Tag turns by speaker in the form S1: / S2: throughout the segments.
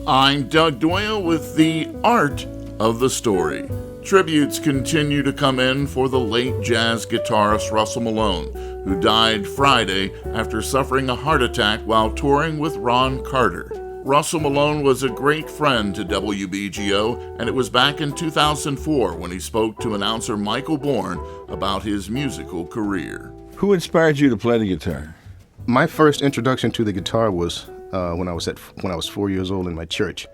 S1: I'm Doug Doyle with the Art of the Story. Tributes continue to come in for the late jazz guitarist Russell Malone, who died Friday after suffering a heart attack while touring with Ron Carter. Russell Malone was a great friend to WBGO, and it was back in 2004 when he spoke to announcer Michael Bourne about his musical career.
S2: Who inspired you to play the guitar?
S3: My first introduction to the guitar was when I was 4 years old in my church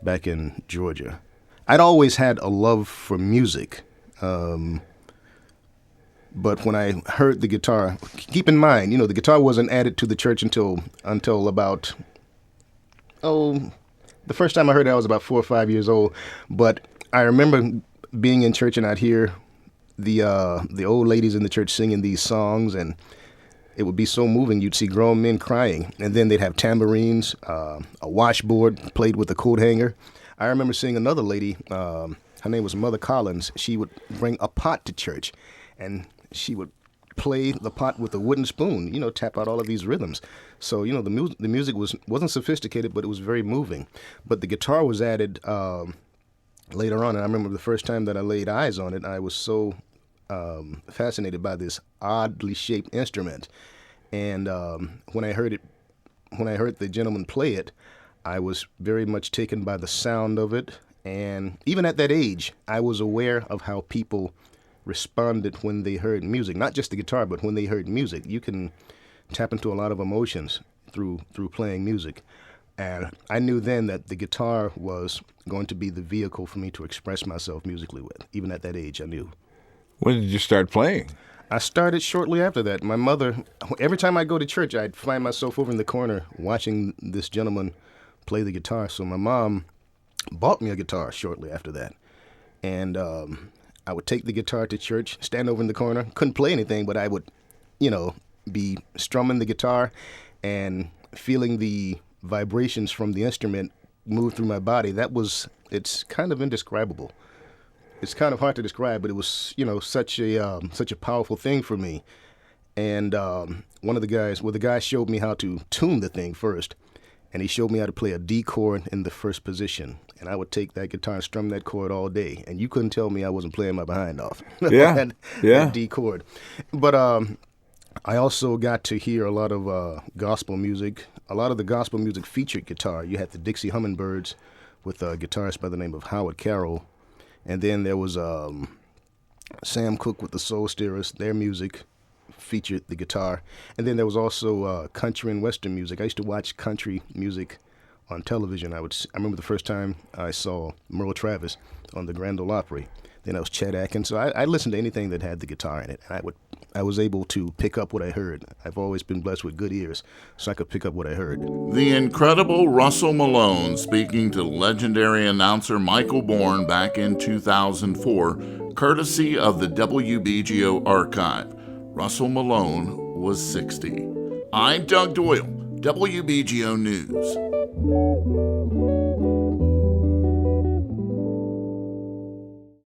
S3: back in Georgia. I'd always had a love for music, but when I heard the guitar, keep in mind, the guitar wasn't added to the church until about the first time I heard it, I was about 4 or 5 years old. But I remember being in church and I'd hear the old ladies in the church singing these songs, and it would be so moving. You'd see grown men crying, and then they'd have tambourines, a washboard played with a coat hanger. I remember seeing another lady, her name was Mother Collins. She would bring a pot to church, and she would play the pot with a wooden spoon, tap out all of these rhythms. So, the music wasn't sophisticated, but it was very moving. But the guitar was added later on, and I remember the first time that I laid eyes on it, I was so fascinated by this oddly shaped instrument. And when I heard the gentleman play it, I was very much taken by the sound of it. And even at that age, I was aware of how people responded when they heard music. Not just the guitar, but when they heard music. You can tap into a lot of emotions through playing music. And I knew then that the guitar was going to be the vehicle for me to express myself musically with. Even at that age, I knew.
S2: When did you start playing?
S3: I started shortly after that. My mother, every time I go to church, I'd find myself over in the corner watching this gentleman play the guitar. So my mom bought me a guitar shortly after that. And I would take the guitar to church, stand over in the corner, couldn't play anything, but I would, be strumming the guitar and feeling the vibrations from the instrument move through my body. It's kind of indescribable. It's kind of hard to describe, but it was, such a powerful thing for me. And the guy showed me how to tune the thing first. And he showed me how to play a D chord in the first position. And I would take that guitar and strum that chord all day. And you couldn't tell me I wasn't playing my behind off.
S2: Yeah,
S3: that D chord. But I also got to hear a lot of gospel music. A lot of the gospel music featured guitar. You had the Dixie Hummingbirds with a guitarist by the name of Howard Carroll. And then there was Sam Cooke with the Soul Stirrers. Their music featured the guitar. And then there was also country and western music. I used to watch country music on television. I remember the first time I saw Merle Travis on the Grand Ole Opry. Then I was Chet Atkins. So I listened to anything that had the guitar in it. And I was able to pick up what I heard. I've always been blessed with good ears, so I could pick up what I heard.
S1: The incredible Russell Malone speaking to legendary announcer Michael Bourne back in 2004, courtesy of the WBGO Archive. Russell Malone was 60. I'm Doug Doyle, WBGO News.